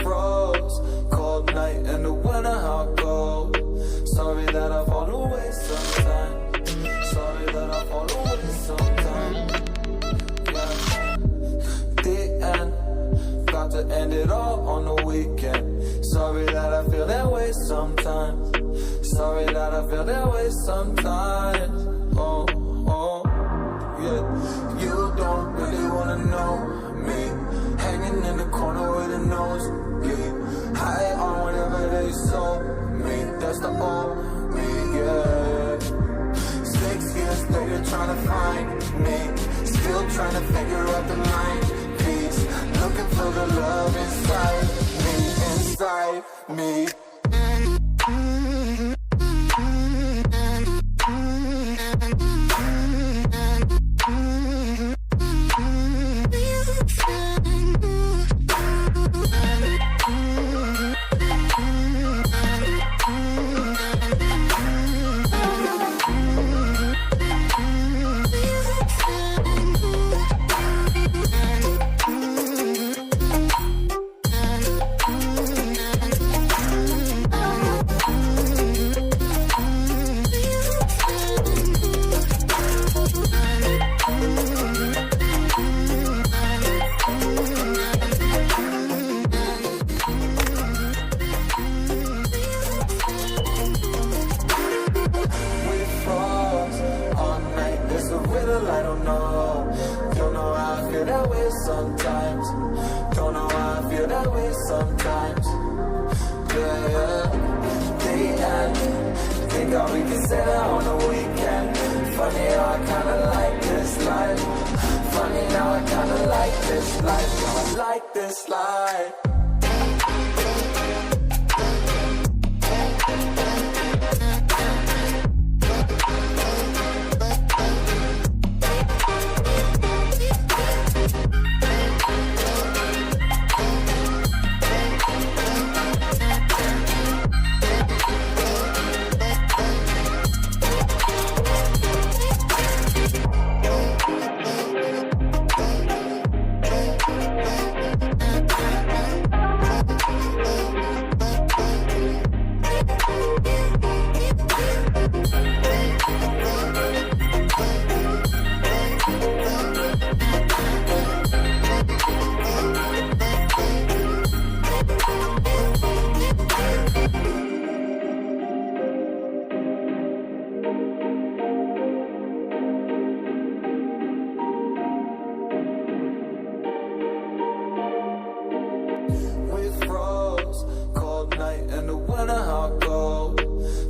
froze, cold night in the winter, how cold. Sorry that I fall away sometimes. Sorry that I fall away sometimes. Yeah. The end, got to end it all on the weekend. Sorry that I feel that way sometimes. Sorry that I feel that way sometimes. Oh, oh, yeah. You don't really wanna know me. Hanging in the corner with a nosebleed. High on whatever they sold me. That's the old me, yeah. 6 years later trying to find me. Still trying to figure out the mind piece. Looking for the love inside me, inside me. I don't know how I feel that way sometimes. Don't know how I feel that way sometimes. Yeah, yeah. The end. Think all we can say that on the weekend. Funny how I kinda like this life. Funny now I kinda like this life. Now I like this life.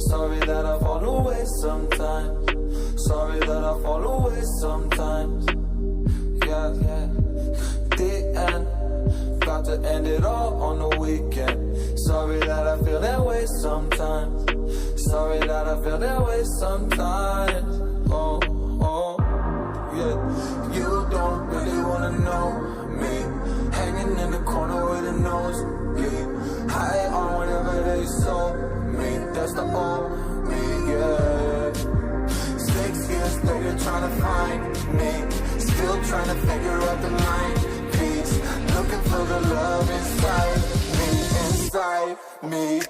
Sorry that I fall away sometimes. Sorry that I fall away sometimes. Yeah, yeah. The end, got to end it all on the weekend. Sorry that I feel that way sometimes. Sorry that I feel that way sometimes. Oh, oh, yeah. You don't really wanna know me. Hanging in the corner with a nosebleed. High on whatever they sold me. That's the old me, yeah. 6 years later trying to find me. Still trying to figure out the mind piece. Looking for the love inside me, inside me.